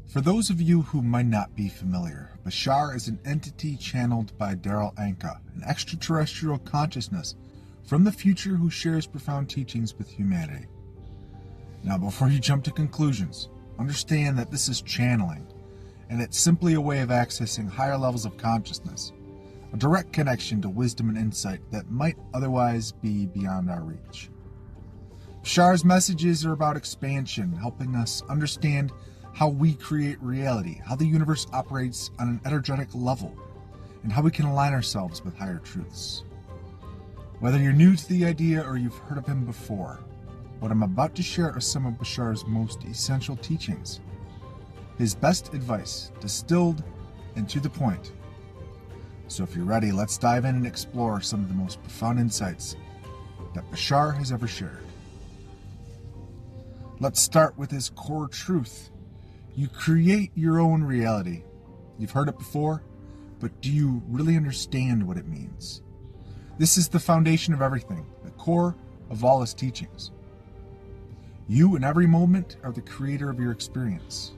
For those of you who might not be familiar, Bashar is an entity channeled by Darryl Anka, an extraterrestrial consciousness from the future who shares profound teachings with humanity. Now, before you jump to conclusions, understand that this is channeling, and it's simply a way of accessing higher levels of consciousness, a direct connection to wisdom and insight that might otherwise be beyond our reach. Bashar's messages are about expansion, helping us understand how we create reality, how the universe operates on an energetic level, and how we can align ourselves with higher truths. Whether you're new to the idea or you've heard of him before, what I'm about to share are some of Bashar's most essential teachings. His best advice, distilled and to the point. So if you're ready, let's dive in and explore some of the most profound insights that Bashar has ever shared. Let's start with his core truth. You create your own reality. You've heard it before, but do you really understand what it means? This is the foundation of everything, the core of all his teachings. You, in every moment, are the creator of your experience.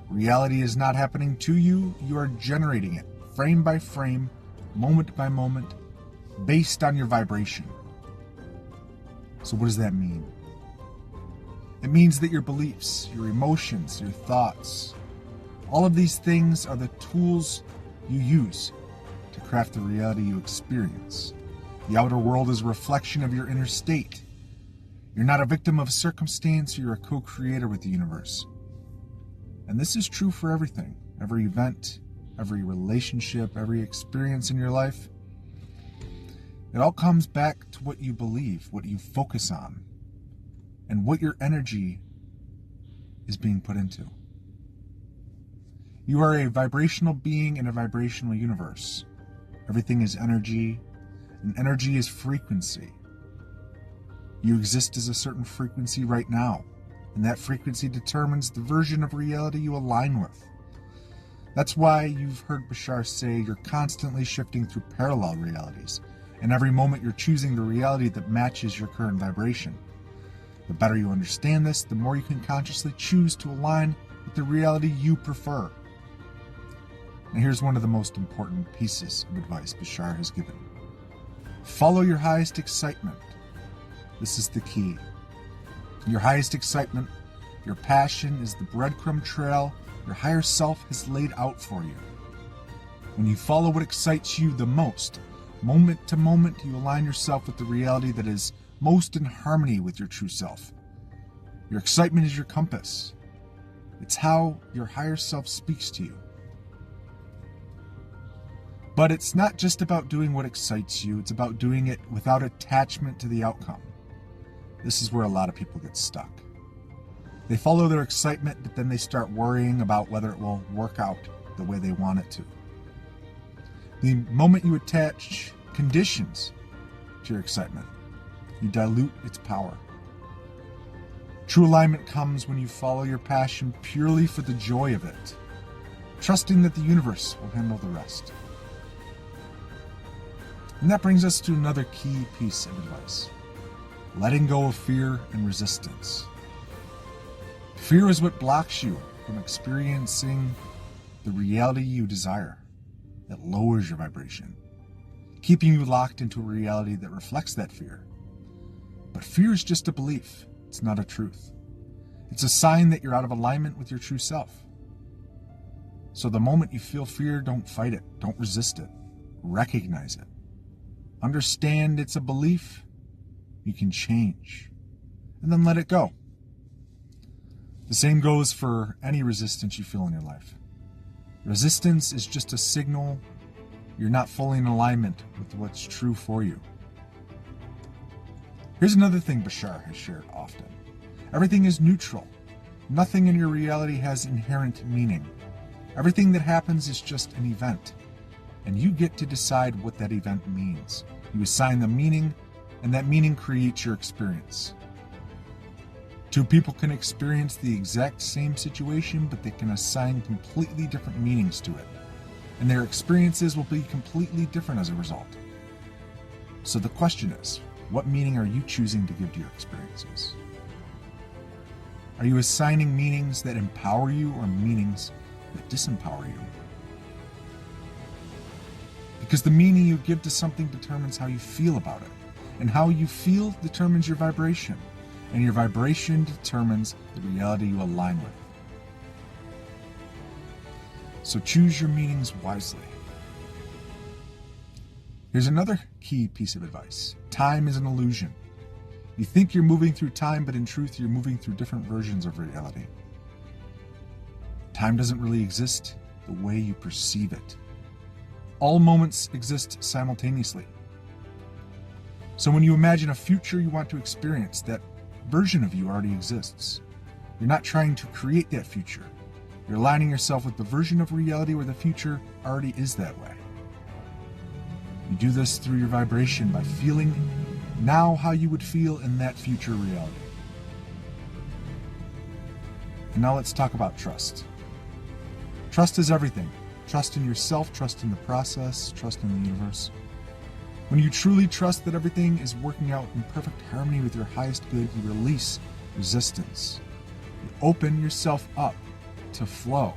Reality is not happening to you, you are generating it, frame by frame, moment by moment, based on your vibration. So what does that mean? It means that your beliefs, your emotions, your thoughts, all of these things are the tools you use to craft the reality you experience. The outer world is a reflection of your inner state. You're not a victim of circumstance, you're a co-creator with the universe. And this is true for everything, every event, every relationship, every experience in your life. It all comes back to what you believe, what you focus on, and what your energy is being put into. You are a vibrational being in a vibrational universe. Everything is energy, and energy is frequency. You exist as a certain frequency right now, and that frequency determines the version of reality you align with. That's why you've heard Bashar say you're constantly shifting through parallel realities, and every moment you're choosing the reality that matches your current vibration. The better you understand this, the more you can consciously choose to align with the reality you prefer. Now here's one of the most important pieces of advice Bashar has given. Follow your highest excitement. This is the key. Your highest excitement, your passion is the breadcrumb trail your higher self has laid out for you. When you follow what excites you the most, moment to moment, you align yourself with the reality that is most in harmony with your true self. Your excitement is your compass. It's how your higher self speaks to you. But it's not just about doing what excites you, it's about doing it without attachment to the outcome. This is where a lot of people get stuck. They follow their excitement, but then they start worrying about whether it will work out the way they want it to. The moment you attach conditions to your excitement, you dilute its power. True alignment comes when you follow your passion purely for the joy of it, trusting that the universe will handle the rest. And that brings us to another key piece of advice: letting go of fear and resistance. Fear is what blocks you from experiencing the reality you desire. It lowers your vibration, keeping you locked into a reality that reflects that fear. But fear is just a belief. It's not a truth. It's a sign that you're out of alignment with your true self. So the moment you feel fear, don't fight it. Don't resist it. Recognize it. Understand it's a belief you can change, and then let it go. The same goes for any resistance you feel in your life. Resistance is just a signal you're not fully in alignment with what's true for you. Here's another thing Bashar has shared often. Everything is neutral. Nothing in your reality has inherent meaning. Everything that happens is just an event, and you get to decide what that event means. You assign the meaning, and that meaning creates your experience. Two people can experience the exact same situation, but they can assign completely different meanings to it, and their experiences will be completely different as a result. So the question is, what meaning are you choosing to give to your experiences? Are you assigning meanings that empower you or meanings that disempower you? Because the meaning you give to something determines how you feel about it. And how you feel determines your vibration. And your vibration determines the reality you align with. So choose your meanings wisely. Here's another key piece of advice. Time is an illusion. You think you're moving through time, but in truth, you're moving through different versions of reality. Time doesn't really exist the way you perceive it. All moments exist simultaneously. So when you imagine a future you want to experience, that version of you already exists. You're not trying to create that future. You're aligning yourself with the version of reality where the future already is that way. You do this through your vibration by feeling now how you would feel in that future reality. And now let's talk about trust. Trust is everything. Trust in yourself, trust in the process, trust in the universe. When you truly trust that everything is working out in perfect harmony with your highest good, you release resistance. You open yourself up to flow,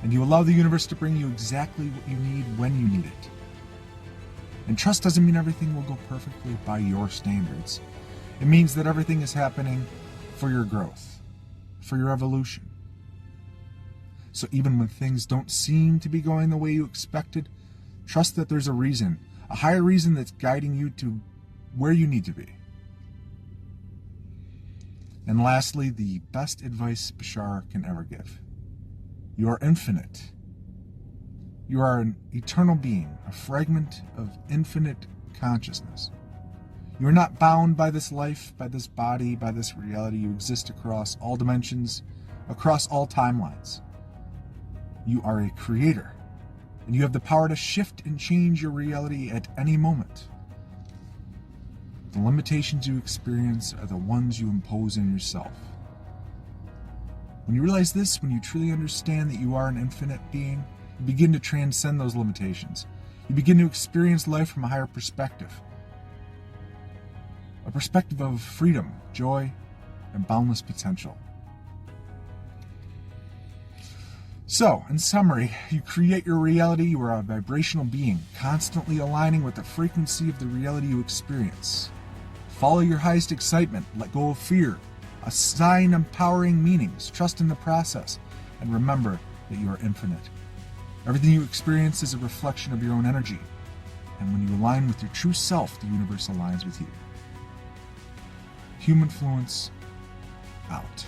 and you allow the universe to bring you exactly what you need when you need it. And trust doesn't mean everything will go perfectly by your standards. It means that everything is happening for your growth, for your evolution. So even when things don't seem to be going the way you expected, trust that there's a reason, a higher reason that's guiding you to where you need to be. And lastly, the best advice Bashar can ever give. You are infinite. You are an eternal being, a fragment of infinite consciousness. You are not bound by this life, by this body, by this reality. You exist across all dimensions, across all timelines. You are a creator, and you have the power to shift and change your reality at any moment. The limitations you experience are the ones you impose on yourself. When you realize this, when you truly understand that you are an infinite being, you begin to transcend those limitations. You begin to experience life from a higher perspective. A perspective of freedom, joy, and boundless potential. So, in summary, you create your reality. You are a vibrational being, constantly aligning with the frequency of the reality you experience. Follow your highest excitement, let go of fear, assign empowering meanings, trust in the process, and remember that you are infinite. Everything you experience is a reflection of your own energy, and when you align with your true self, the universe aligns with you. Humanfluence, out.